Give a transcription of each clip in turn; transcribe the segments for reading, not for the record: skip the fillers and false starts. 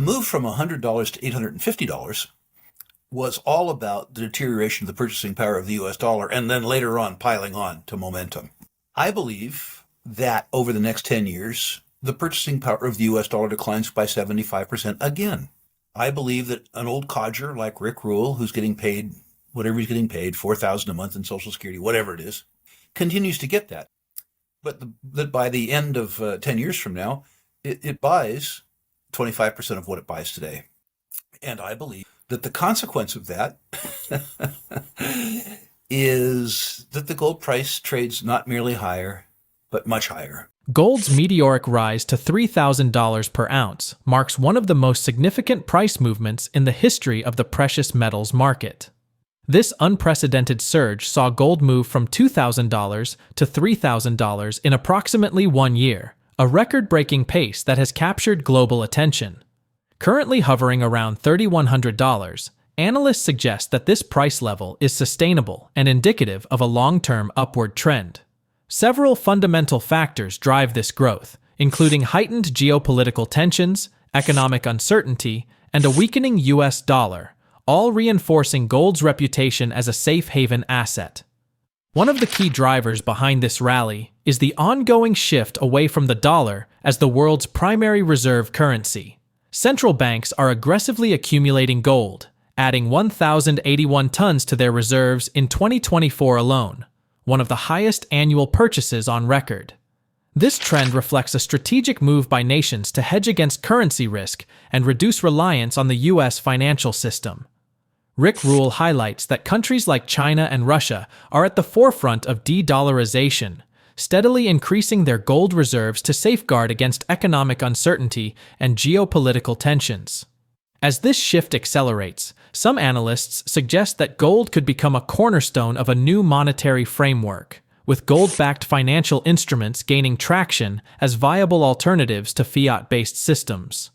The move from $100 to $850 was all about the deterioration of the purchasing power of the US dollar and then later on piling on to momentum. I believe that over the next 10 years, the purchasing power of the US dollar declines by 75% again. I believe that an old codger like Rick Rule, who's getting paid whatever he's getting paid, $4,000 a month in Social Security, whatever it is, continues to get that. But that by the end of 10 years from now, it buys 25% of what it buys today. And I believe that the consequence of that is that the gold price trades not merely higher, but much higher. Gold's meteoric rise to $3,000 per ounce marks one of the most significant price movements in the history of the precious metals market. This unprecedented surge saw gold move from $2,000 to $3,000 in approximately 1 year, a record-breaking pace that has captured global attention. Currently hovering around $3,100, analysts suggest that this price level is sustainable and indicative of a long-term upward trend. Several fundamental factors drive this growth, including heightened geopolitical tensions, economic uncertainty, and a weakening US dollar, all reinforcing gold's reputation as a safe haven asset. One of the key drivers behind this rally is the ongoing shift away from the dollar as the world's primary reserve currency. Central banks are aggressively accumulating gold, adding 1,081 tons to their reserves in 2024 alone, one of the highest annual purchases on record. This trend reflects a strategic move by nations to hedge against currency risk and reduce reliance on the U.S. financial system. Rick Rule highlights that countries like China and Russia are at the forefront of de-dollarization, steadily increasing their gold reserves to safeguard against economic uncertainty and geopolitical tensions. As this shift accelerates, some analysts suggest that gold could become a cornerstone of a new monetary framework, with gold-backed financial instruments gaining traction as viable alternatives to fiat-based systems.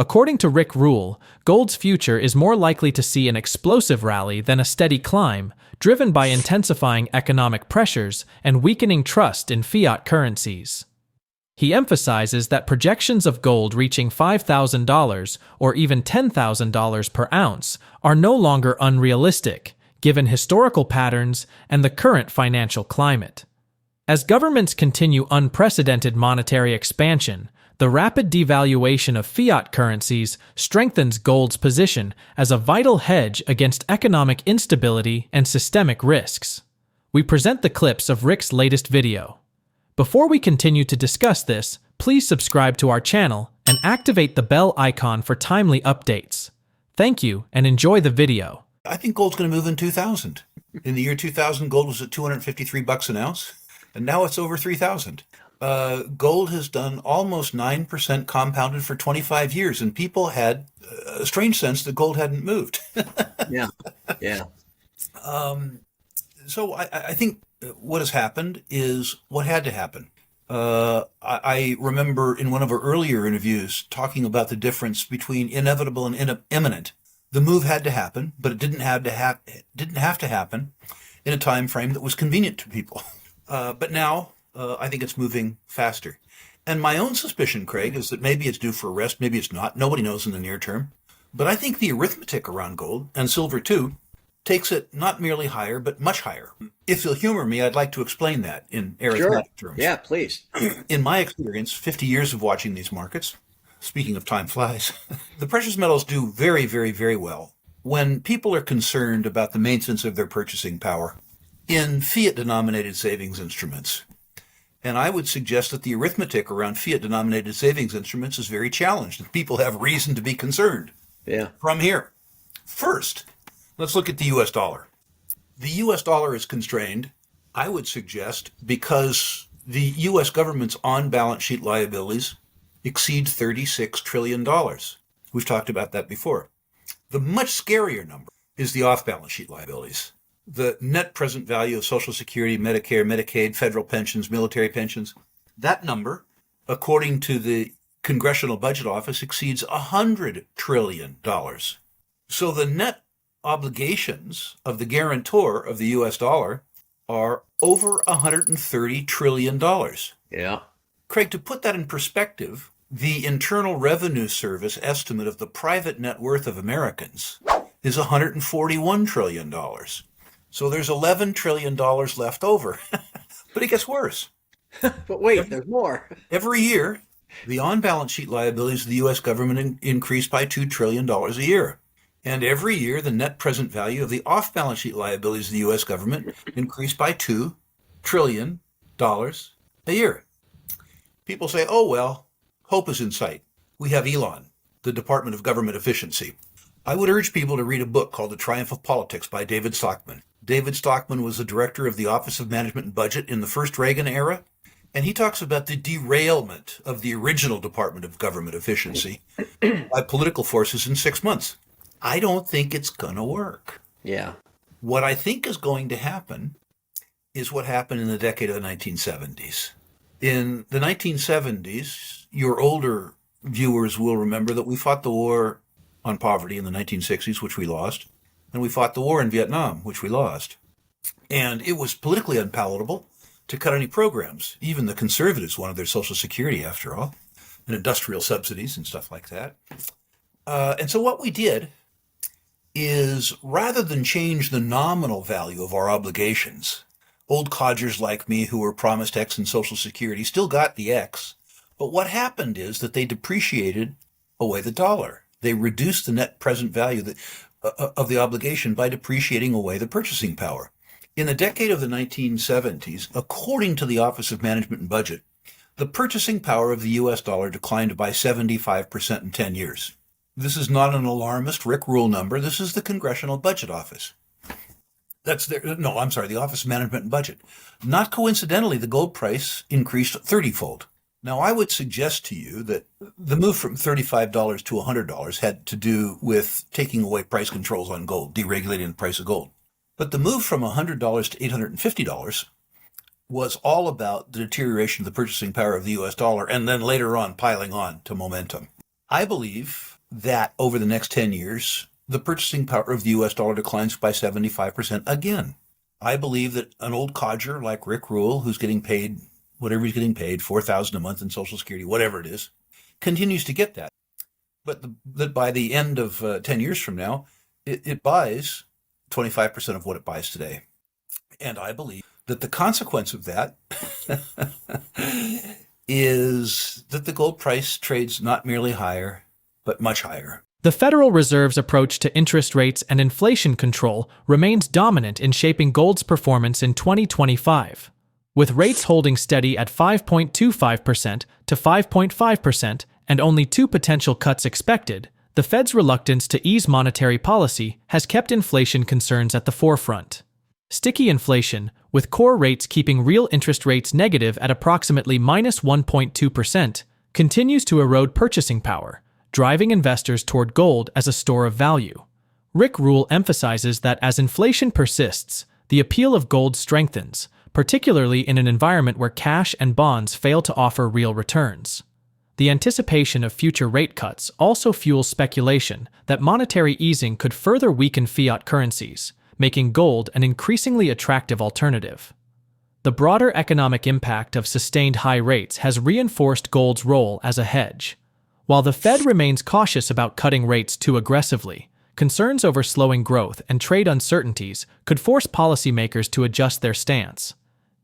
According to Rick Rule, gold's future is more likely to see an explosive rally than a steady climb, driven by intensifying economic pressures and weakening trust in fiat currencies. He emphasizes that projections of gold reaching $5,000 or even $10,000 per ounce are no longer unrealistic, given historical patterns and the current financial climate. As governments continue unprecedented monetary expansion, the rapid devaluation of fiat currencies strengthens gold's position as a vital hedge against economic instability and systemic risks. We present the clips of Rick's latest video. Before we continue to discuss this, please subscribe to our channel and activate the bell icon for timely updates. Thank you and enjoy the video. I think gold's going to move in 2000. In the year 2000, gold was at $253 an ounce, and now it's over 3,000. Gold has done almost 9% compounded for 25 years, and people had a strange sense that gold hadn't moved. Yeah. So I think what has happened is what had to happen. I remember in one of our earlier interviews talking about the difference between inevitable and imminent. The move had to happen, but it didn't have to happen in a time frame that was convenient to people. But now I think it's moving faster. And my own suspicion, Craig, is that maybe it's due for a rest, maybe it's not. Nobody knows in the near term. But I think the arithmetic around gold, and silver too, takes it not merely higher, but much higher. If you'll humor me, I'd like to explain that in arithmetic terms. Yeah, please. In my experience, 50 years of watching these markets, speaking of time flies, the precious metals do very, very, very well when people are concerned about the maintenance of their purchasing power in fiat-denominated savings instruments. And I would suggest that the arithmetic around fiat-denominated savings instruments is very challenged, and people have reason to be concerned. Yeah. From here. First, let's look at the US dollar. The US dollar is constrained, I would suggest, because the US government's on-balance sheet liabilities exceed $36 trillion. We've talked about that before. The much scarier number is the off-balance sheet liabilities. The net present value of Social Security, Medicare, Medicaid, federal pensions, military pensions. That number, according to the Congressional Budget Office, exceeds $100 trillion. So the net obligations of the guarantor of the US dollar are over $130 trillion. Yeah. Craig, to put that in perspective, The Internal Revenue Service estimate of the private net worth of Americans is $141 trillion. So there's $11 trillion left over. But it gets worse. But wait, there's more. Every year, the on-balance sheet liabilities of the U.S. government increase by $2 trillion a year. And every year, the net present value of the off-balance sheet liabilities of the U.S. government increase by $2 trillion a year. People say, oh, well, hope is in sight. We have Elon, the Department of Government Efficiency. I would urge people to read a book called The Triumph of Politics by David Stockman. David Stockman was the director of the Office of Management and Budget in the first Reagan era, and he talks about the derailment of the original Department of Government Efficiency by political forces in 6 months. I don't think it's going to work. Yeah. What I think is going to happen is what happened in the decade of the 1970s. In the 1970s, your older viewers will remember that we fought the war on poverty in the 1960s, which we lost, and we fought the war in Vietnam, which we lost. And it was politically unpalatable to cut any programs. Even the conservatives wanted their Social Security, after all, and industrial subsidies and stuff like that. And so what we did is, rather than change the nominal value of our obligations, old codgers like me who were promised X in Social Security still got the X. But what happened is that they depreciated away the dollar. They reduced the net present value of the obligation by depreciating away the purchasing power. In the decade of the 1970s, according to the Office of Management and Budget, the purchasing power of the U.S. dollar declined by 75% in 10 years. This is not an alarmist Rick Rule number. This is the Congressional Budget Office. The Office of Management and Budget. Not coincidentally, the gold price increased 30-fold. Now, I would suggest to you that the move from $35 to $100 had to do with taking away price controls on gold, deregulating the price of gold. But the move from $100 to $850 was all about the deterioration of the purchasing power of the U.S. dollar, and then later on piling on to momentum. I believe that over the next 10 years, the purchasing power of the U.S. dollar declines by 75% again. I believe that an old codger like Rick Rule, who's getting paid whatever he's getting paid, $4,000 a month in Social Security, whatever it is, continues to get that. But that by the end of 10 years from now, it buys 25% of what it buys today. And I believe that the consequence of that is that the gold price trades not merely higher, but much higher. The Federal Reserve's approach to interest rates and inflation control remains dominant in shaping gold's performance in 2025. With rates holding steady at 5.25% to 5.5% and only 2 potential cuts expected, the Fed's reluctance to ease monetary policy has kept inflation concerns at the forefront. Sticky inflation, with core rates keeping real interest rates negative at approximately minus 1.2%, continues to erode purchasing power, driving investors toward gold as a store of value. Rick Rule emphasizes that as inflation persists, the appeal of gold strengthens, particularly in an environment where cash and bonds fail to offer real returns. The anticipation of future rate cuts also fuels speculation that monetary easing could further weaken fiat currencies, making gold an increasingly attractive alternative. The broader economic impact of sustained high rates has reinforced gold's role as a hedge. While the Fed remains cautious about cutting rates too aggressively, concerns over slowing growth and trade uncertainties could force policymakers to adjust their stance.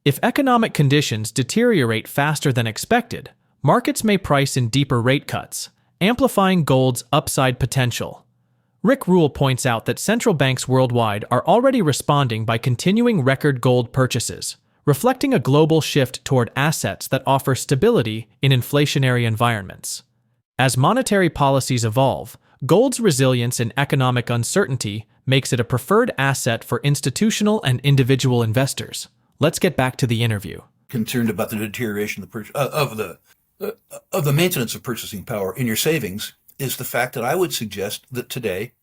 If economic conditions deteriorate faster than expected, markets may price in deeper rate cuts, amplifying gold's upside potential. Rick Rule points out that central banks worldwide are already responding by continuing record gold purchases, reflecting a global shift toward assets that offer stability in inflationary environments. As monetary policies evolve, gold's resilience in economic uncertainty makes it a preferred asset for institutional and individual investors. Let's get back to the interview. Concerned about the deterioration of the maintenance of purchasing power in your savings is the fact that I would suggest that today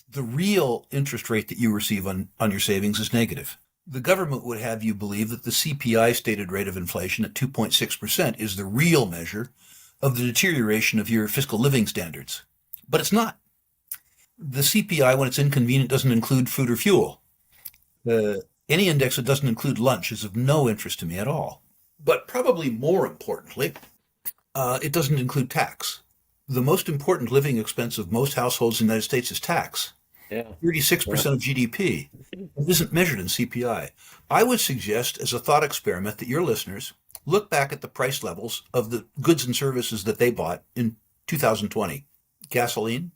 the real interest rate that you receive on your savings is negative. The government would have you believe that the CPI stated rate of inflation at 2.6% is the real measure of the deterioration of your fiscal living standards. But it's not. The CPI, when it's inconvenient, doesn't include food or fuel. Any index that doesn't include lunch is of no interest to me at all. But probably more importantly, It doesn't include tax. The most important living expense of most households in the United States is tax. Yeah. 36% of GDP. It isn't measured in CPI. I would suggest, as a thought experiment, that your listeners look back at the price levels of the goods and services that they bought in 2020. Gasoline,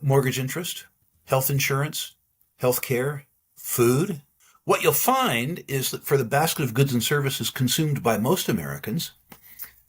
mortgage interest, health insurance, health care, food. What you'll find is that for the basket of goods and services consumed by most Americans,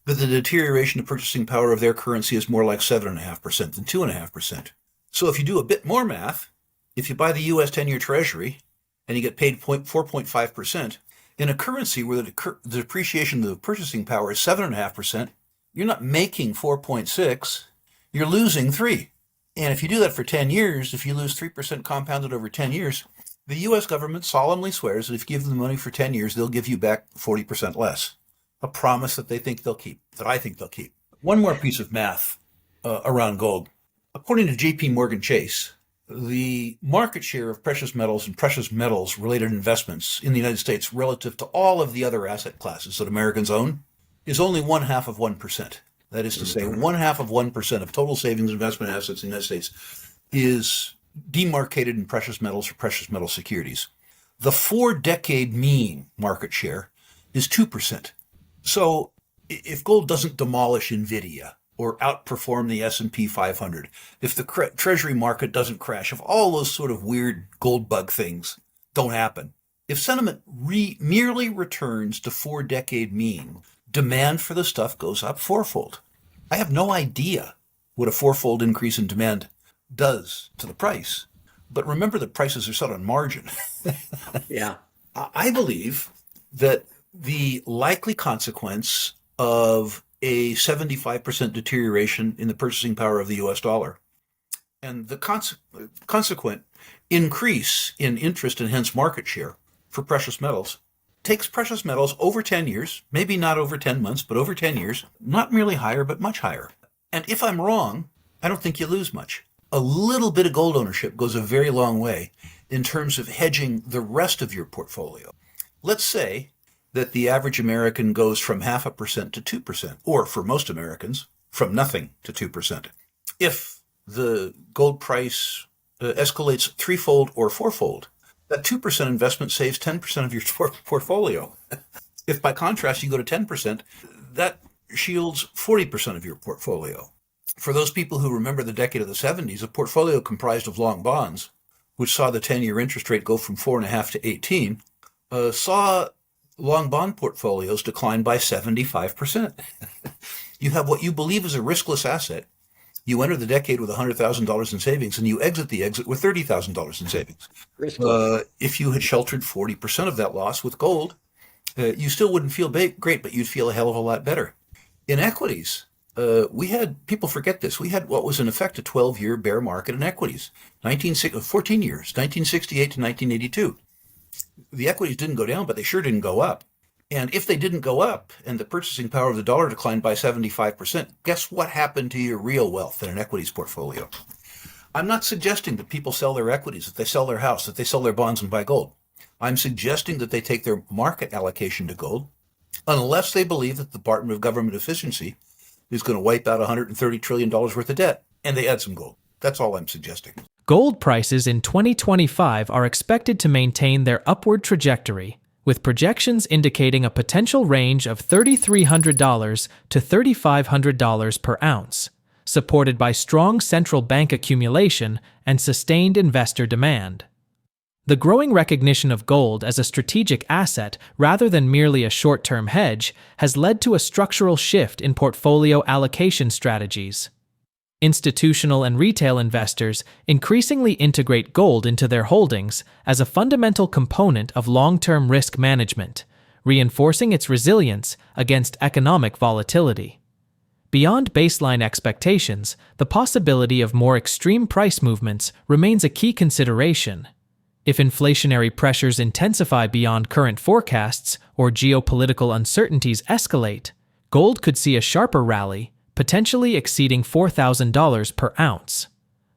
that the deterioration of purchasing power of their currency is more like 7.5% than 2.5%. So if you do a bit more math, if you buy the US 10-year Treasury and you get paid 4.5%, in a currency where the depreciation of the purchasing power is 7.5%, you're not making 4.6, you're losing 3. And if you do that for 10 years, if you lose 3% compounded over 10 years, the US government solemnly swears that if you give them the money for 10 years, they'll give you back 40% less. A promise that they think they'll keep, that I think they'll keep. One more piece of math around gold. According to JP Morgan Chase, the market share of precious metals and precious metals related investments in the United States relative to all of the other asset classes that Americans own is only 0.5%. That is to say, 0.5% of total savings and investment assets in the United States is demarcated in precious metals or precious metal securities. The 4-decade mean market share is 2%. So if gold doesn't demolish NVIDIA or outperform the S&P 500, if the treasury market doesn't crash, if all those sort of weird gold bug things don't happen, if sentiment merely returns to 4-decade mean, demand for the stuff goes up fourfold. I have no idea what a fourfold increase in demand does to the price. But remember that prices are set on margin. Yeah. I believe that the likely consequence of a 75% deterioration in the purchasing power of the US dollar and the consequent increase in interest and hence market share for precious metals takes precious metals over 10 years, maybe not over 10 months, but over 10 years, not merely higher, but much higher. And if I'm wrong, I don't think you lose much. A little bit of gold ownership goes a very long way in terms of hedging the rest of your portfolio. Let's say that the average American goes from 0.5% to 2%, or for most Americans, from nothing to 2%. If the gold price escalates threefold or fourfold, that 2% investment saves 10% of your portfolio. If by contrast you go to 10%, that shields 40% of your portfolio. For those people who remember the decade of the 70s, a portfolio comprised of long bonds, which saw the 10-year interest rate go from 4.5 to 18, saw long bond portfolios decline by 75%. You have what you believe is a riskless asset. You enter the decade with $100,000 in savings, and you exit the exit with $30,000 in savings. If you had sheltered 40% of that loss with gold, you still wouldn't feel great, but you'd feel a hell of a lot better. In equities, we had, people forget this, we had what was in effect a 12-year bear market in equities, 14 years, 1968 to 1982. The equities didn't go down, but they sure didn't go up. And if they didn't go up and the purchasing power of the dollar declined by 75%, guess what happened to your real wealth in an equities portfolio? I'm not suggesting that people sell their equities, that they sell their house, that they sell their bonds and buy gold. I'm suggesting that they take their market allocation to gold, unless they believe that the Department of Government Efficiency is going to wipe out $130 trillion worth of debt, and they add some gold. That's all I'm suggesting. Gold prices in 2025 are expected to maintain their upward trajectory, with projections indicating a potential range of $3,300 to $3,500 per ounce, supported by strong central bank accumulation and sustained investor demand. The growing recognition of gold as a strategic asset rather than merely a short-term hedge has led to a structural shift in portfolio allocation strategies. Institutional and retail investors increasingly integrate gold into their holdings as a fundamental component of long-term risk management, reinforcing its resilience against economic volatility. Beyond baseline expectations, the possibility of more extreme price movements remains a key consideration. If inflationary pressures intensify beyond current forecasts or geopolitical uncertainties escalate, gold could see a sharper rally, potentially exceeding $4,000 per ounce.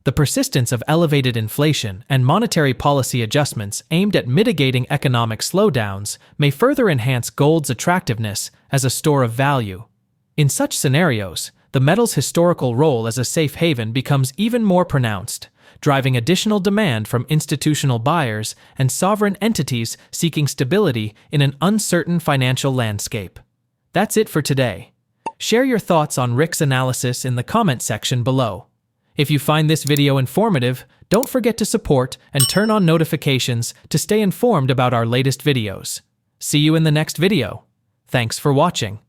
The persistence of elevated inflation and monetary policy adjustments aimed at mitigating economic slowdowns may further enhance gold's attractiveness as a store of value. In such scenarios, the metal's historical role as a safe haven becomes even more pronounced, driving additional demand from institutional buyers and sovereign entities seeking stability in an uncertain financial landscape. That's it for today. Share your thoughts on Rick's analysis in the comment section below. If you find this video informative, don't forget to support and turn on notifications to stay informed about our latest videos. See you in the next video. Thanks for watching.